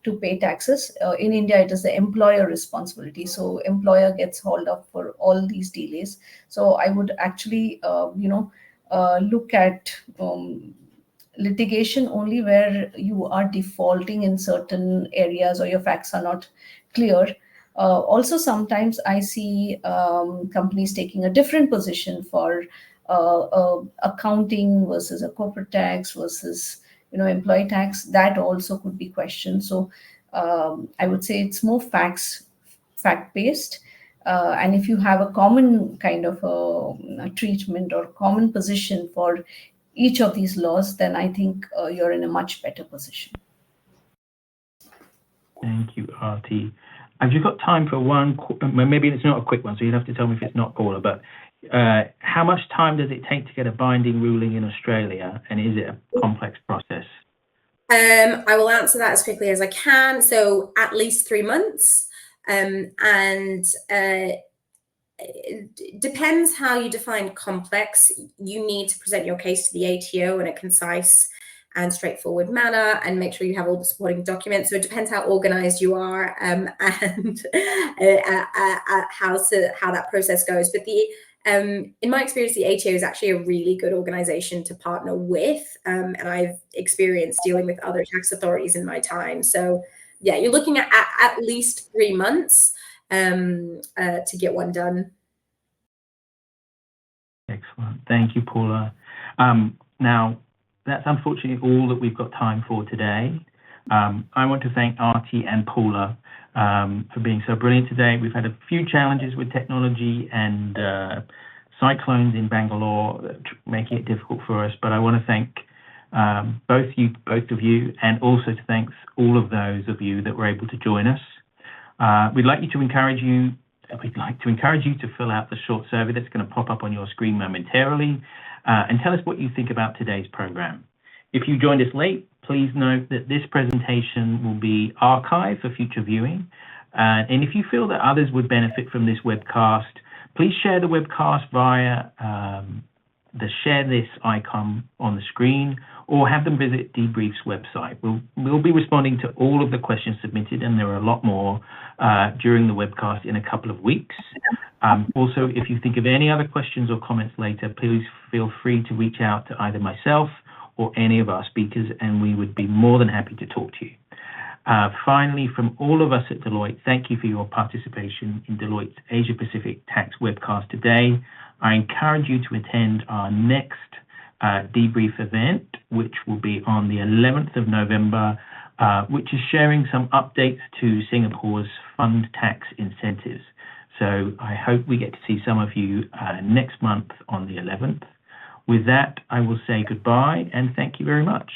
to pay taxes. In India, it is the employer responsibility. So employer gets hauled up for all these delays. So I would actually, look at litigation only where you are defaulting in certain areas or your facts are not clear. Also, sometimes I see companies taking a different position for accounting versus a corporate tax versus employee tax. That also could be questioned. So I would say it's more fact-based. And if you have a common kind of a treatment or common position for each of these laws, then I think you're in a much better position. Thank you, Arti. Have you got time for one? Maybe it's not a quick one, so you'd have to tell me if it's not, Paula, but how much time does it take to get a binding ruling in Australia, and is it a complex process? I will answer that as quickly as I can. So at least 3 months. It depends how you define complex. You need to present your case to the ATO in a concise and straightforward manner and make sure you have all the supporting documents. So it depends how organized you are and how that process goes. But in my experience, the ATO is actually a really good organization to partner with. And I've experienced dealing with other tax authorities in my time. So yeah, you're looking at least 3 months to get one done. Excellent. Thank you, Paula. Now, that's unfortunately all that we've got time for today. I want to thank Arti and Paula for being so brilliant today. We've had a few challenges with technology and cyclones in Bangalore, making it difficult for us, but I want to thank both of you, and also to thank all of those of you that were able to join us. We'd like to encourage you to fill out the short survey that's going to pop up on your screen momentarily, and tell us what you think about today's program. If you joined us late, please note that this presentation will be archived for future viewing. And if you feel that others would benefit from this webcast, please share the webcast via the share this icon on the screen, or have them visit Dbriefs website. We'll be responding to all of the questions submitted, and there are a lot more during the webcast in a couple of weeks. Also, if you think of any other questions or comments later, please feel free to reach out to either myself or any of our speakers, and we would be more than happy to talk to you. Finally, from all of us at Deloitte, thank you for your participation in Deloitte's Asia Pacific Tax webcast today. I encourage you to attend our next debrief event, which will be on the 11th of November, which is sharing some updates to Singapore's fund tax incentives. So I hope we get to see some of you next month on the 11th. With that, I will say goodbye and thank you very much.